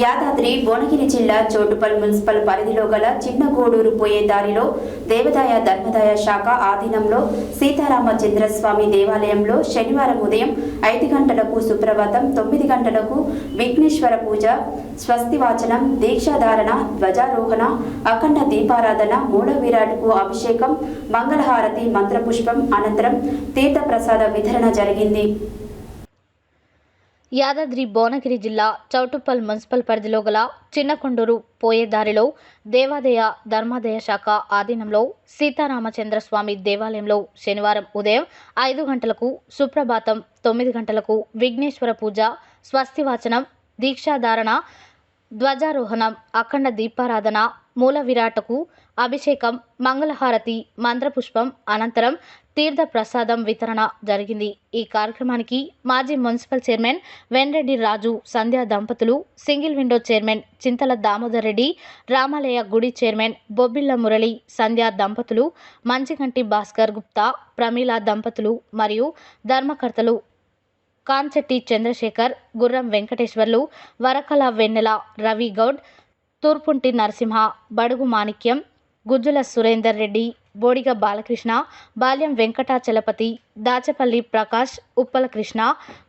యాదాద్రి భువనగిరి జిల్లా చోటుపల్ మున్సిపల్ పరిధిలో గల చిన్నగూడూరు పోయే దారిలో దేవాదాయ ధర్మాదాయ శాఖ ఆధీనంలో సీతారామచంద్రస్వామి దేవాలయంలో శనివారం ఉదయం 5 గంటలకు సుప్రభాతం, 9 గంటలకు విఘ్నేశ్వర పూజ, స్వస్తివాచనం, దీక్షాధారణ, ధ్వజారోహణ, అఖండ దీపారాధన, మూల విరాట్కు అభిషేకం, మంగళహారతి, మంత్రపుష్పం అనంతరం తీర్థప్రసాద వితరణ జరిగింది. యాదాద్రి భువనగిరి జిల్లా చౌటుప్పల్ మున్సిపల్ పరిధిలో గల చిన్నకొండూరు పోయే దారిలో దేవాదాయ ధర్మాదాయ శాఖ ఆధీనంలో సీతారామచంద్రస్వామి దేవాలయంలో శనివారం ఉదయం 5 గంటలకు సుప్రభాతం, 9 గంటలకు విఘ్నేశ్వర పూజ, స్వస్తివాచనం, దీక్షాధారణ, ధ్వజారోహణం, అఖండ దీపారాధన, మూల విరాటకు అభిషేకం, మంగళహారతి, మంత్రపుష్పం అనంతరం తీర్థ ప్రసాదం వితరణ జరిగింది. ఈ కార్యక్రమానికి మాజీ మున్సిపల్ చైర్మన్ వెంరెడ్డి రాజు, సంధ్యా దంపతులు, సింగిల్ విండో చైర్మన్ చింతల దామోదర్ రెడ్డి, రామాలయ గుడి చైర్మన్ బొబ్బిళ్ల మురళి, సంధ్యా దంపతులు, మంచిగంటి భాస్కర్ గుప్తా, ప్రమీల దంపతులు మరియు ధర్మకర్తలు కాంచెట్టి చంద్రశేఖర్, గుర్రం వెంకటేశ్వర్లు, వరకల వెన్నెల, రవి గౌడ్, తూర్పుంటి నరసింహ, బడుగు మాణిక్యం, గుజ్జుల సురేందర్ రెడ్డి, బోడిగ బాలకృష్ణ, బాల్యం వెంకటాచలపతి, దాచపల్లి ప్రకాష్, ఉప్పల కృష్ణ,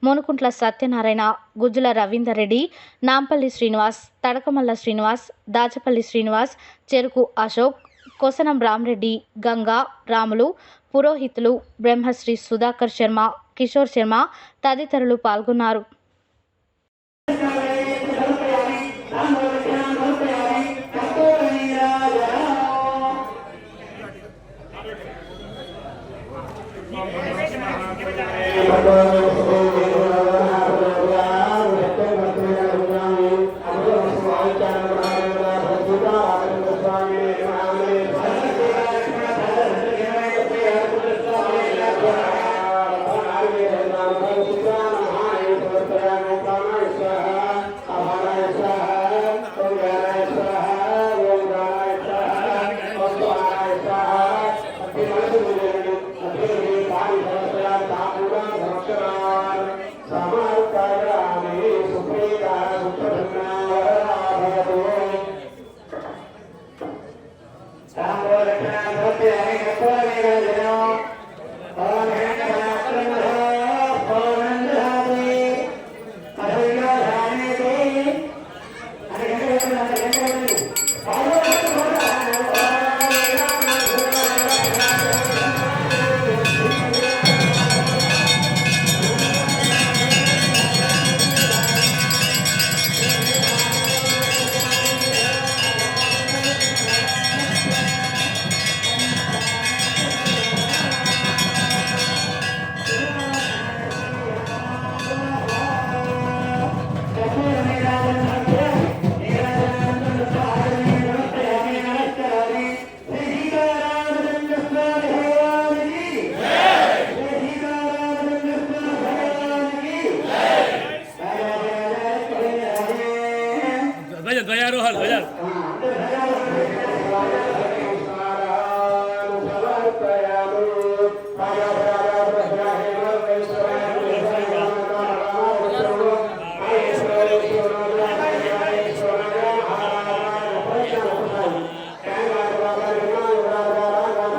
మునుకుంట్ల సత్యనారాయణ, గుజ్జుల రవీందర్ రెడ్డి, నాంపల్లి శ్రీనివాస్, తడకమల్ల శ్రీనివాస్, దాచపల్లి శ్రీనివాస్, చెరుకు అశోక్, కొసనం రామరెడ్డి, గంగా, రాములు, పురోహితులు, బ్రహ్మశ్రీ సుధాకర్ శర్మ, కిషోర్ శర్మ తదితరులు పాల్గొన్నారు.